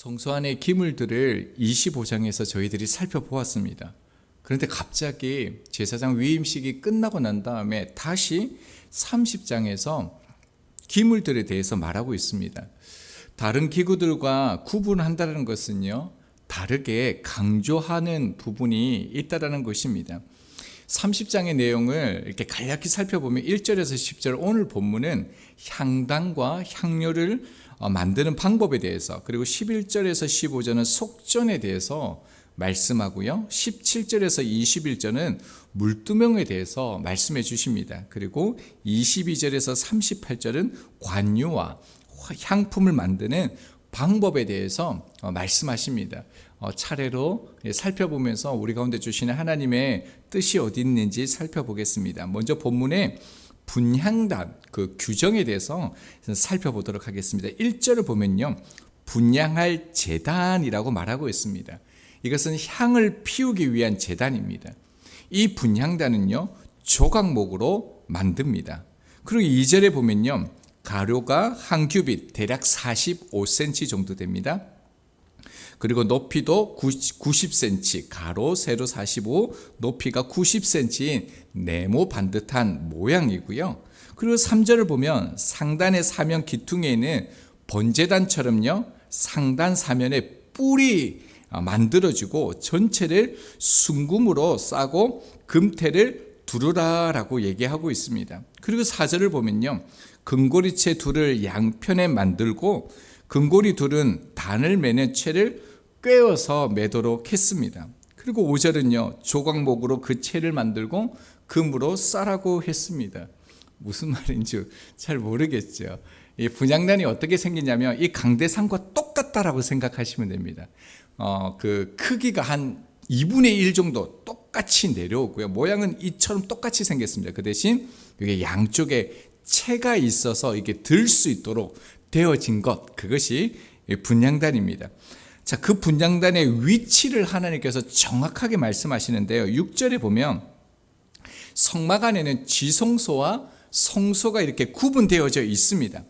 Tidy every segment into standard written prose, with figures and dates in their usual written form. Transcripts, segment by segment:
성소 안의 기물들을 25장에서 저희들이 살펴보았습니다. 그런데 갑자기 제사장 위임식이 끝나고 난 다음에 다시 30장에서 기물들에 대해서 말하고 있습니다. 다른 기구들과 구분한다는 것은요, 다르게 강조하는 부분이 있다는 것입니다. 30장의 내용을 이렇게 간략히 살펴보면 1절에서 10절, 오늘 본문은 향단과 향료를 만드는 방법에 대해서, 그리고 11절에서 15절은 속전에 대해서 말씀하고요, 17절에서 21절은 물두멍에 대해서 말씀해 주십니다. 그리고 22절에서 38절은 관유와 향품을 만드는 방법에 대해서 말씀하십니다. 차례로 살펴보면서 우리 가운데 주시는 하나님의 뜻이 어디 있는지 살펴보겠습니다. 먼저 본문에 분향단, 그 규정에 대해서 살펴보도록 하겠습니다. 1절을 보면요, 분향할 제단이라고 말하고 있습니다. 이것은 향을 피우기 위한 제단입니다. 이 분향단은요, 조각목으로 만듭니다. 그리고 2절에 보면요, 가로가 한 규빗, 대략 45cm 정도 됩니다. 그리고 높이도 90cm, 가로, 세로 45, 높이가 90cm인 네모 반듯한 모양이고요. 그리고 3절을 보면 상단의 사면 기퉁에는 번제단처럼요, 상단 사면에 뿔이 만들어지고 전체를 순금으로 싸고 금태를 두르라라고 얘기하고 있습니다. 그리고 4절을 보면요, 금고리채 둘을 양편에 만들고 금고리 둘은 단을 매는 채를 꿰어서 매도록 했습니다. 그리고 5절은요, 조각목으로 그 채를 만들고 금으로 싸라고 했습니다. 무슨 말인지 잘 모르겠죠. 이 분향단이 어떻게 생기냐면 이 강대상과 똑같다라고 생각하시면 됩니다. 그 크기가 한 2분의 1 정도 똑같이 내려오고요, 모양은 이처럼 똑같이 생겼습니다. 그 대신 이게 양쪽에 채가 있어서 이게 들 수 있도록 되어진 것, 그것이 분향단입니다. 자, 그 분향단의 위치를 하나님께서 정확하게 말씀하시는데요, 6절에 보면 성막 안에는 지성소와 성소가 이렇게 구분되어져 있습니다.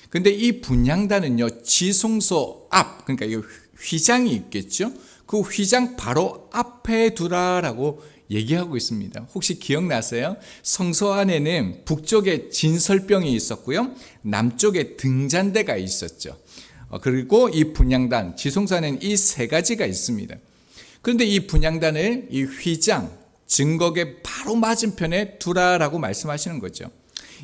근데 이 분향단은요, 지성소 앞, 그러니까 이 휘장이 있겠죠, 그 휘장 바로 앞에 두라라고 얘기하고 있습니다. 혹시 기억나세요? 성소 안에는 북쪽에 진설병이 있었고요, 남쪽에 등잔대가 있었죠. 그리고 이 분향단, 지성소 안에는 이 세 가지가 있습니다. 그런데 이 분향단을 이 휘장, 증거계 바로 맞은편에 두라라고 말씀하시는 거죠.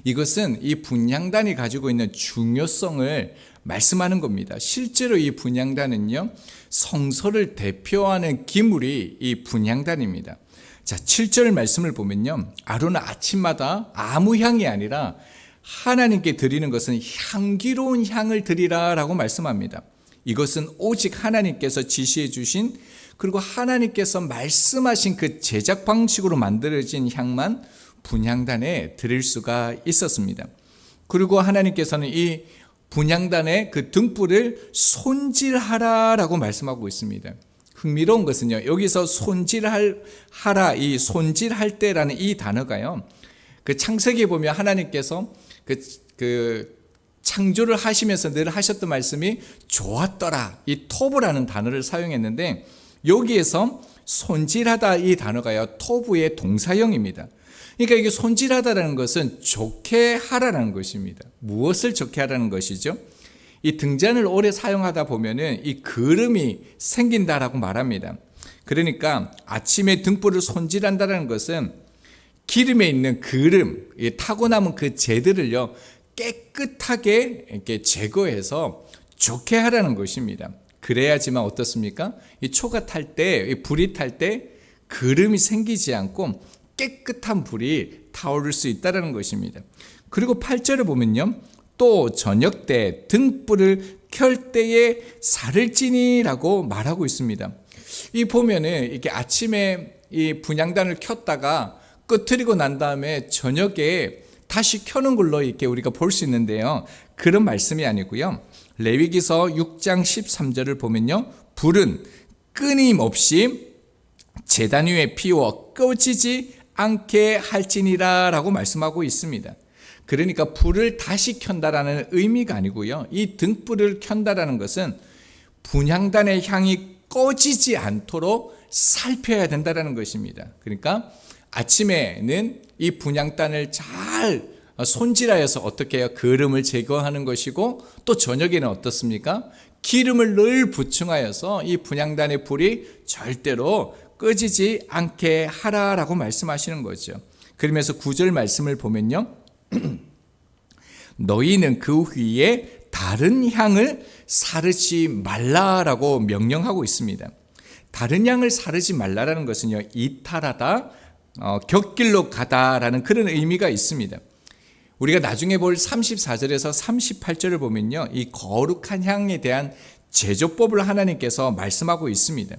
이것은 이 분향단이 가지고 있는 중요성을 말씀하는 겁니다. 실제로 이 분향단은요, 성소를 대표하는 기물이 이 분향단입니다. 자, 7절 말씀을 보면요, 아론은 아침마다 아무 향이 아니라 하나님께 드리는 것은 향기로운 향을 드리라라고 말씀합니다. 이것은 오직 하나님께서 지시해 주신, 그리고 하나님께서 말씀하신 그 제작 방식으로 만들어진 향만 분향단에 드릴 수가 있었습니다. 그리고 하나님께서는 이 분향단의 그 등불을 손질하라라고 말씀하고 있습니다. 흥미로운 것은요, 여기서 손질하라, 이 손질할 때라는 이 단어가요, 그 창세기에 보면 하나님께서 그 창조를 하시면서 늘 하셨던 말씀이 좋았더라, 이 토브라는 단어를 사용했는데, 여기에서 손질하다 이 단어가요, 토브의 동사형입니다. 그러니까 이게 손질하다라는 것은 좋게 하라는 것입니다. 무엇을 좋게 하라는 것이죠? 이 등잔을 오래 사용하다 보면은 이 그름이 생긴다라고 말합니다. 그러니까 아침에 등불을 손질한다는 것은 기름에 있는 그름, 타고 남은 그 재들을요, 깨끗하게 이렇게 제거해서 좋게 하라는 것입니다. 그래야지만 어떻습니까? 이 초가 탈 때, 불이 탈 때 그름이 생기지 않고 깨끗한 불이 타오를 수 있다는 것입니다. 그리고 8절을 보면요, 또 저녁 때 등불을 켤 때에 살을 찌니라고 말하고 있습니다. 이 보면은 이렇게 아침에 이 분향단을 켰다가 끄트리고 난 다음에 저녁에 다시 켜는 걸로 이렇게 우리가 볼 수 있는데요, 그런 말씀이 아니고요, 레위기서 6장 13절을 보면요, 불은 끊임없이 제단 위에 피워 꺼지지 않게 할지니라 라고 말씀하고 있습니다. 그러니까 불을 다시 켠다라는 의미가 아니고요, 이 등불을 켠다라는 것은 분향단의 향이 꺼지지 않도록 살펴야 된다는 것입니다. 그러니까 아침에는 이 분향단을 잘 손질하여서 어떻게 해요? 거름을 제거하는 것이고, 또 저녁에는 어떻습니까? 기름을 늘 부충하여서 이 분향단의 불이 절대로 꺼지지 않게 하라라고 말씀하시는 거죠. 그러면서 9절 말씀을 보면요, 너희는 그 위에 다른 향을 사르지 말라라고 명령하고 있습니다. 다른 향을 사르지 말라라는 것은요, 이탈하다, 곁길로 가다라는 그런 의미가 있습니다. 우리가 나중에 볼 34절에서 38절을 보면요, 이 거룩한 향에 대한 제조법을 하나님께서 말씀하고 있습니다.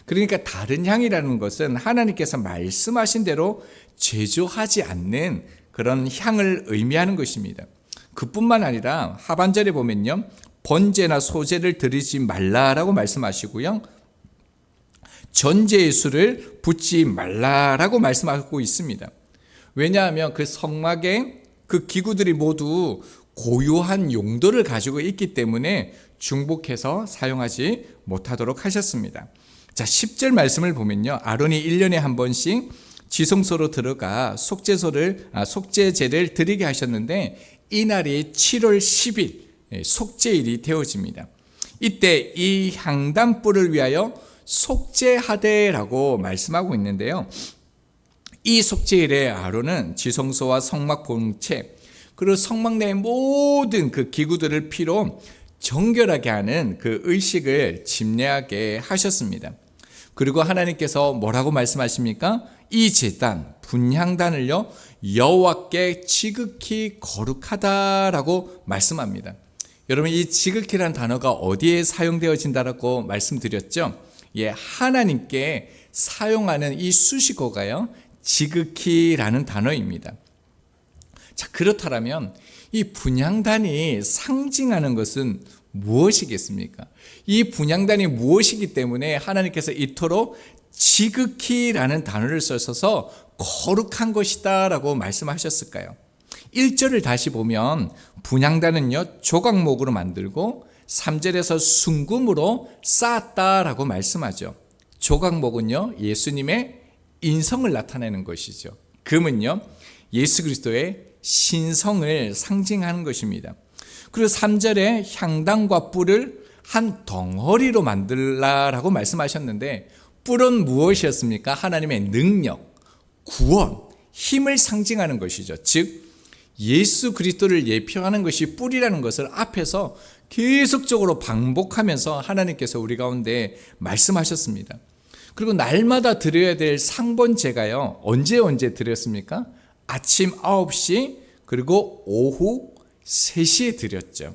그러니까 다른 향이라는 것은 하나님께서 말씀하신 대로 제조하지 않는 그런 향을 의미하는 것입니다. 그뿐만 아니라 하반절에 보면요, 번제나 소제를 드리지 말라라고 말씀하시고요, 전제의 술을 붓지 말라라고 말씀하고 있습니다. 왜냐하면 그 성막에 그 기구들이 모두 고유한 용도를 가지고 있기 때문에 중복해서 사용하지 못하도록 하셨습니다. 자, 10절 말씀을 보면요, 아론이 1년에 한 번씩 지성소로 들어가 속죄제를 드리게 하셨는데, 이날이 7월 10일 속죄일이 되어집니다. 이때 이 향단불을 위하여 속죄하되라고 말씀하고 있는데요, 이 속죄일에 아론은 지성소와 성막 본체, 그리고 성막 내의 모든 그 기구들을 피로 정결하게 하는 그 의식을 집례하게 하셨습니다. 그리고 하나님께서 뭐라고 말씀하십니까? 이 제단, 분향단을요, 여호와께 지극히 거룩하다라고 말씀합니다. 여러분, 이 지극히란 단어가 어디에 사용되어진다라고 말씀드렸죠? 예, 하나님께 사용하는 이 수식어가요, 지극히라는 단어입니다. 자, 그렇다면 이 분향단이 상징하는 것은 무엇이겠습니까? 이 분향단이 무엇이기 때문에 하나님께서 이토록 지극히라는 단어를 써서 거룩한 것이다 라고 말씀하셨을까요? 1절을 다시 보면 분향단은요, 조각목으로 만들고 3절에서 순금으로 쌓았다라고 말씀하죠. 조각목은요, 예수님의 인성을 나타내는 것이죠. 금은요, 예수 그리스도의 신성을 상징하는 것입니다. 그리고 3절에 향단과 뿔을 한 덩어리로 만들라라고 말씀하셨는데, 뿔은 무엇이었습니까? 하나님의 능력, 구원, 힘을 상징하는 것이죠. 즉 예수 그리스도를 예표하는 것이 뿔이라는 것을 앞에서 계속적으로 반복하면서 하나님께서 우리 가운데 말씀하셨습니다. 그리고 날마다 드려야 될 상번제가요, 언제 드렸습니까? 아침 9시 그리고 오후 3시에 드렸죠.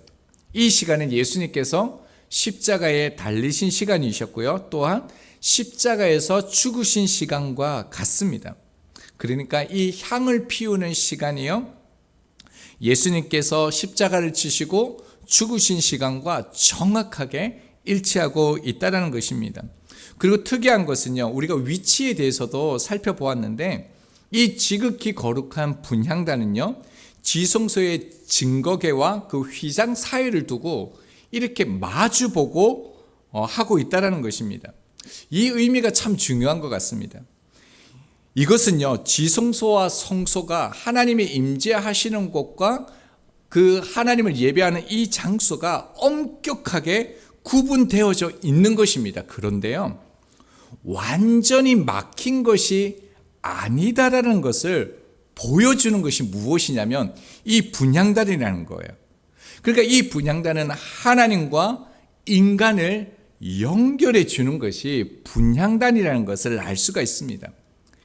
이 시간은 예수님께서 십자가에 달리신 시간이셨고요, 또한 십자가에서 죽으신 시간과 같습니다. 그러니까 이 향을 피우는 시간이요, 예수님께서 십자가를 지시고 죽으신 시간과 정확하게 일치하고 있다는 것입니다. 그리고 특이한 것은요, 우리가 위치에 대해서도 살펴보았는데, 이 지극히 거룩한 분향단은요, 지성소의 증거계와 그 휘장 사이를 두고 이렇게 마주보고 하고 있다는 것입니다. 이 의미가 참 중요한 것 같습니다. 이것은요, 지성소와 성소가 하나님이 임재하시는 곳과 그 하나님을 예배하는 이 장소가 엄격하게 구분되어져 있는 것입니다. 그런데요, 완전히 막힌 것이 아니다라는 것을 보여주는 것이 무엇이냐면 이 분향단이라는 거예요. 그러니까 이 분향단은 하나님과 인간을 연결해 주는 것이 분향단이라는 것을 알 수가 있습니다.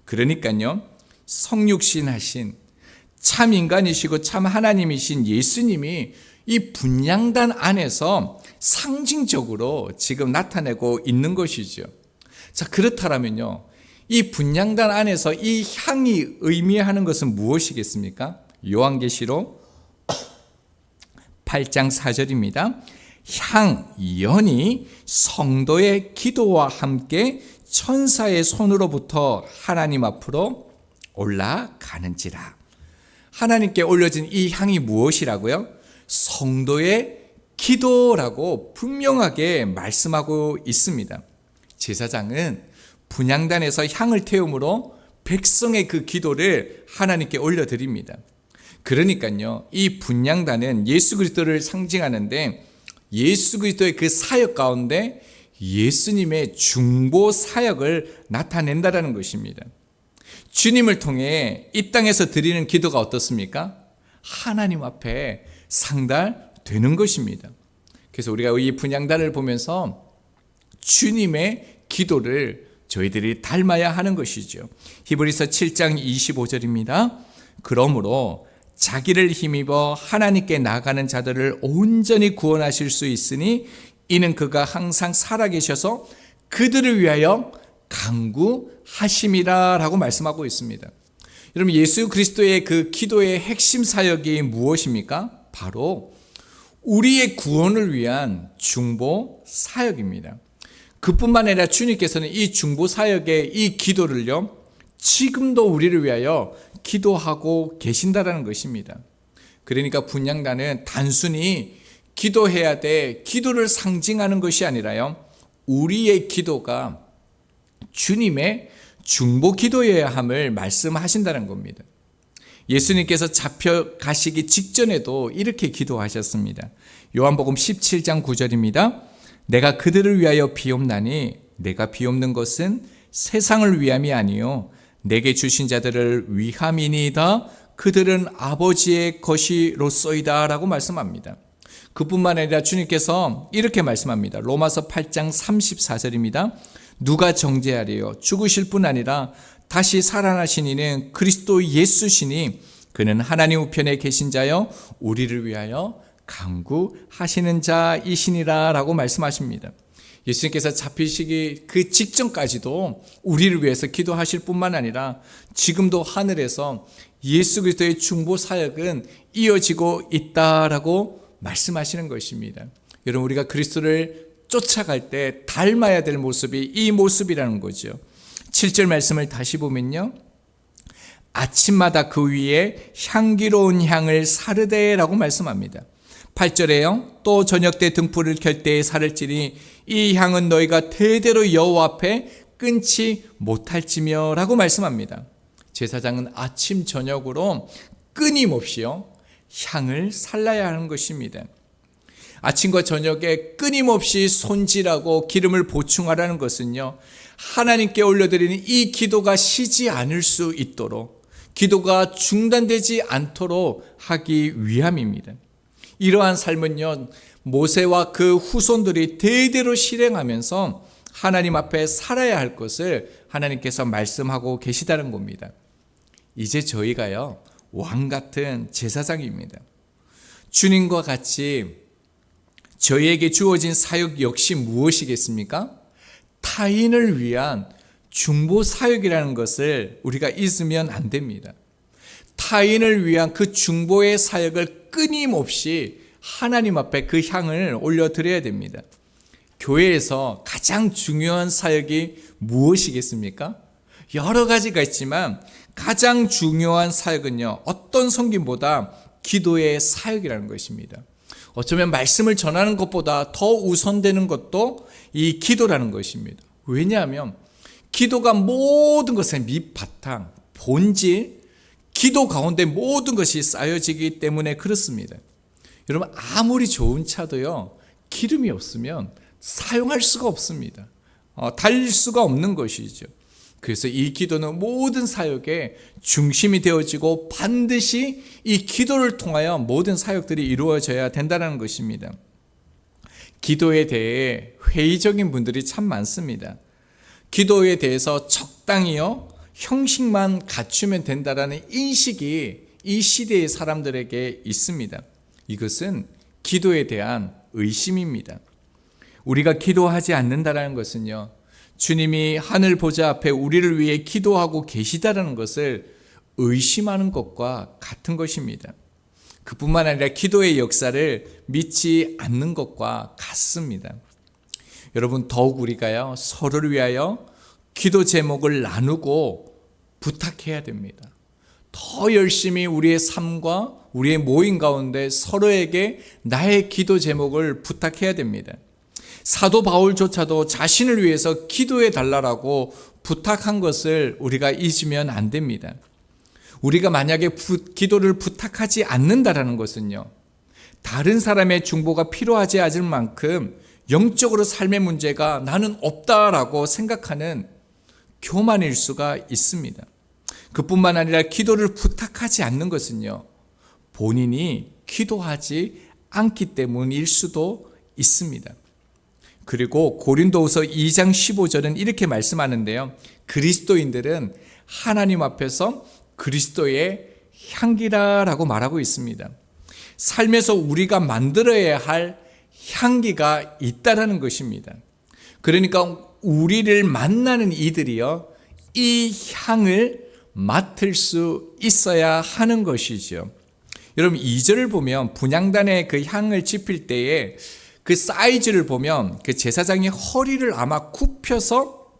그러니까요, 성육신 하신 참 인간이시고 참 하나님이신 예수님이 이 분향단 안에서 상징적으로 지금 나타내고 있는 것이죠. 자, 그렇다면요, 이 분향단 안에서 이 향이 의미하는 것은 무엇이겠습니까? 요한계시록 8장 4절입니다. 향연이 성도의 기도와 함께 천사의 손으로부터 하나님 앞으로 올라가는지라. 하나님께 올려진 이 향이 무엇이라고요? 성도의 기도라고 분명하게 말씀하고 있습니다. 제사장은 분향단에서 향을 태움으로 백성의 그 기도를 하나님께 올려드립니다. 그러니까요, 이 분향단은 예수 그리스도를 상징하는데 예수 그리스도의 그 사역 가운데 예수님의 중보 사역을 나타낸다라는 것입니다. 주님을 통해 이 땅에서 드리는 기도가 어떻습니까? 하나님 앞에 상달되는 것입니다. 그래서 우리가 이 분향단을 보면서 주님의 기도를 저희들이 닮아야 하는 것이죠. 히브리서 7장 25절입니다. 그러므로 자기를 힘입어 하나님께 나아가는 자들을 온전히 구원하실 수 있으니 이는 그가 항상 살아계셔서 그들을 위하여 간구하심이라 라고 말씀하고 있습니다. 여러분, 예수 그리스도의 그 기도의 핵심 사역이 무엇입니까? 바로 우리의 구원을 위한 중보 사역입니다. 그뿐만 아니라 주님께서는 이 중보 사역의 이 기도를요, 지금도 우리를 위하여 기도하고 계신다라는 것입니다. 그러니까 분향단은 단순히 기도해야 돼, 기도를 상징하는 것이 아니라요, 우리의 기도가 주님의 중보 기도여야 함을 말씀하신다는 겁니다. 예수님께서 잡혀가시기 직전에도 이렇게 기도하셨습니다. 요한복음 17장 9절입니다. 내가 그들을 위하여 비옵나니 내가 비옵는 것은 세상을 위함이 아니요 내게 주신 자들을 위함이니이다. 그들은 아버지의 것이로소이다 라고 말씀합니다. 그뿐만 아니라 주님께서 이렇게 말씀합니다. 로마서 8장 34절입니다. 누가 정죄하리요? 죽으실 뿐 아니라 다시 살아나신 이는 그리스도 예수시니 그는 하나님 우편에 계신 자여 우리를 위하여 간구하시는 자이시니라 라고 말씀하십니다. 예수님께서 잡히시기 그 직전까지도 우리를 위해서 기도하실 뿐만 아니라 지금도 하늘에서 예수 그리스도의 중보 사역은 이어지고 있다라고 말씀하시는 것입니다. 여러분, 우리가 그리스도를 쫓아갈 때 닮아야 될 모습이 이 모습이라는 거죠. 7절 말씀을 다시 보면요, 아침마다 그 위에 향기로운 향을 사르되라고 말씀합니다. 8절에요, 또 저녁 때 등불을 켤 때에 사를지니 이 향은 너희가 대대로 여호와 앞에 끊지 못할지며 라고 말씀합니다. 제사장은 아침 저녁으로 끊임없이요 향을 살라야 하는 것입니다. 아침과 저녁에 끊임없이 손질하고 기름을 보충하라는 것은요, 하나님께 올려드리는 이 기도가 쉬지 않을 수 있도록, 기도가 중단되지 않도록 하기 위함입니다. 이러한 삶은요, 모세와 그 후손들이 대대로 실행하면서 하나님 앞에 살아야 할 것을 하나님께서 말씀하고 계시다는 겁니다. 이제 저희가요, 왕 같은 제사장입니다. 주님과 같이 저희에게 주어진 사역 역시 무엇이겠습니까? 타인을 위한 중보 사역이라는 것을 우리가 잊으면 안 됩니다. 타인을 위한 그 중보의 사역을 끊임없이 하나님 앞에 그 향을 올려드려야 됩니다. 교회에서 가장 중요한 사역이 무엇이겠습니까? 여러 가지가 있지만 가장 중요한 사역은요, 어떤 섬김보다 기도의 사역이라는 것입니다. 어쩌면 말씀을 전하는 것보다 더 우선되는 것도 이 기도라는 것입니다. 왜냐하면 기도가 모든 것의 밑바탕, 본질, 기도 가운데 모든 것이 쌓여지기 때문에 그렇습니다. 여러분, 아무리 좋은 차도요, 기름이 없으면 사용할 수가 없습니다. 달릴 수가 없는 것이죠. 그래서 이 기도는 모든 사역의 중심이 되어지고 반드시 이 기도를 통하여 모든 사역들이 이루어져야 된다는 것입니다. 기도에 대해 회의적인 분들이 참 많습니다. 기도에 대해서 적당히요, 형식만 갖추면 된다라는 인식이 이 시대의 사람들에게 있습니다. 이것은 기도에 대한 의심입니다. 우리가 기도하지 않는다라는 것은요, 주님이 하늘 보좌 앞에 우리를 위해 기도하고 계시다라는 것을 의심하는 것과 같은 것입니다. 그뿐만 아니라 기도의 역사를 믿지 않는 것과 같습니다. 여러분, 더욱 우리가요, 서로를 위하여 기도 제목을 나누고 부탁해야 됩니다. 더 열심히 우리의 삶과 우리의 모임 가운데 서로에게 나의 기도 제목을 부탁해야 됩니다. 사도 바울조차도 자신을 위해서 기도해 달라고 부탁한 것을 우리가 잊으면 안 됩니다. 우리가 만약에 기도를 부탁하지 않는다라는 것은요, 다른 사람의 중보가 필요하지 않을 만큼 영적으로 삶의 문제가 나는 없다라고 생각하는 교만일 수가 있습니다. 그뿐만 아니라 기도를 부탁하지 않는 것은요, 본인이 기도하지 않기 때문일 수도 있습니다. 그리고 고린도후서 2장 15절은 이렇게 말씀하는데요, 그리스도인들은 하나님 앞에서 그리스도의 향기라라고 말하고 있습니다. 삶에서 우리가 만들어야 할 향기가 있다라는 것입니다. 그러니까 우리를 만나는 이들이요, 이 향을 맡을 수 있어야 하는 것이죠. 여러분 2절을 보면 분향단에 그 향을 지필 때에 그 사이즈를 보면 그 제사장이 허리를 아마 굽혀서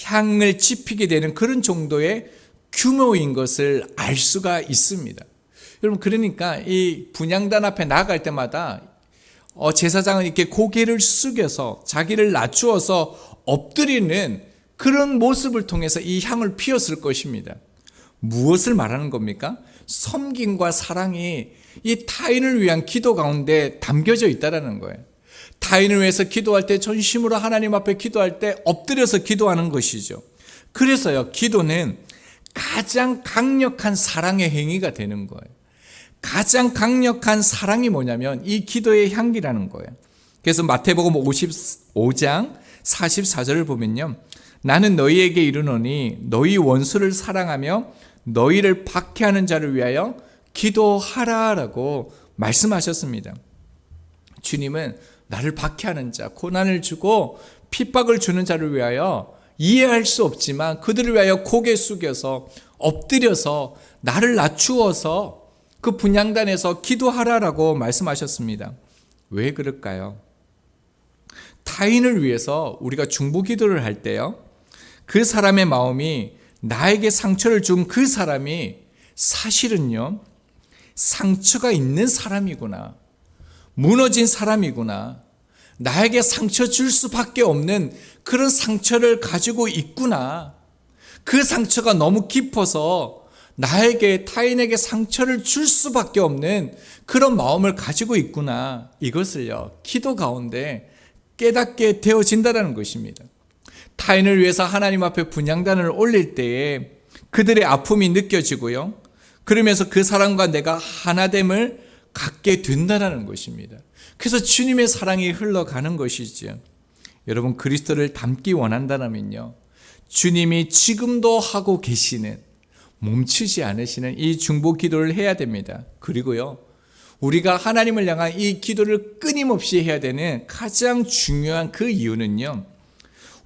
향을 지피게 되는 그런 정도의 규모인 것을 알 수가 있습니다. 여러분 그러니까 이 분향단 앞에 나아갈 때마다 제사장은 이렇게 고개를 숙여서 자기를 낮추어서 엎드리는 그런 모습을 통해서 이 향을 피웠을 것입니다. 무엇을 말하는 겁니까? 섬김과 사랑이 이 타인을 위한 기도 가운데 담겨져 있다는 거예요. 타인을 위해서 기도할 때 전심으로 하나님 앞에 기도할 때 엎드려서 기도하는 것이죠. 그래서요, 기도는 가장 강력한 사랑의 행위가 되는 거예요. 가장 강력한 사랑이 뭐냐면 이 기도의 향기라는 거예요. 그래서 마태복음 55장 44절을 보면요, 나는 너희에게 이르노니 너희 원수를 사랑하며 너희를 박해하는 자를 위하여 기도하라라고 말씀하셨습니다. 주님은 나를 박해하는 자, 고난을 주고 핍박을 주는 자를 위하여 이해할 수 없지만 그들을 위하여 고개 숙여서 엎드려서 나를 낮추어서 그 분향단에서 기도하라라고 말씀하셨습니다. 왜 그럴까요? 타인을 위해서 우리가 중보 기도를 할 때요, 그 사람의 마음이 나에게 상처를 준 그 사람이 사실은요, 상처가 있는 사람이구나, 무너진 사람이구나, 나에게 상처 줄 수밖에 없는 그런 상처를 가지고 있구나, 그 상처가 너무 깊어서 나에게 타인에게 상처를 줄 수밖에 없는 그런 마음을 가지고 있구나, 이것을요 기도 가운데 깨닫게 되어진다는 것입니다. 타인을 위해서 하나님 앞에 분향단을 올릴 때에 그들의 아픔이 느껴지고요, 그러면서 그 사람과 내가 하나됨을 갖게 된다는 것입니다. 그래서 주님의 사랑이 흘러가는 것이죠. 여러분 그리스도를 닮기 원한다면요, 주님이 지금도 하고 계시는, 멈추지 않으시는 이 중보 기도를 해야 됩니다. 그리고요, 우리가 하나님을 향한 이 기도를 끊임없이 해야 되는 가장 중요한 그 이유는요,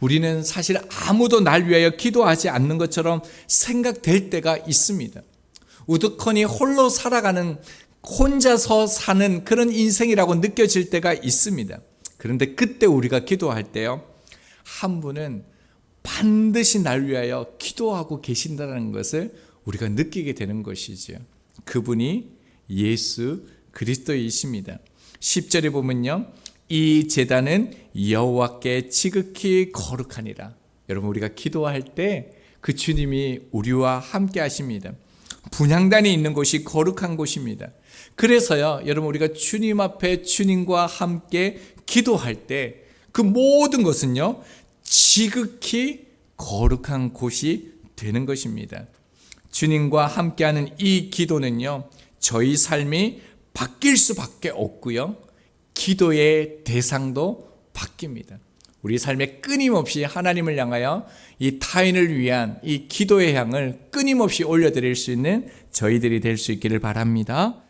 우리는 사실 아무도 날 위하여 기도하지 않는 것처럼 생각될 때가 있습니다. 우두커니 홀로 살아가는, 혼자서 사는 그런 인생이라고 느껴질 때가 있습니다. 그런데 그때 우리가 기도할 때요, 한 분은 반드시 날 위하여 기도하고 계신다는 것을 우리가 느끼게 되는 것이죠. 그분이 예수 그리스도이십니다. 10절에 보면요, 이 제단은 여호와께 지극히 거룩하니라. 여러분 우리가 기도할 때 그 주님이 우리와 함께 하십니다. 분향단이 있는 곳이 거룩한 곳입니다. 그래서요, 여러분 우리가 주님 앞에 주님과 함께 기도할 때 그 모든 것은요 지극히 거룩한 곳이 되는 것입니다. 주님과 함께하는 이 기도는요, 저희 삶이 바뀔 수밖에 없고요, 기도의 대상도 바뀝니다. 우리 삶에 끊임없이 하나님을 향하여 이 타인을 위한 이 기도의 향을 끊임없이 올려드릴 수 있는 저희들이 될 수 있기를 바랍니다.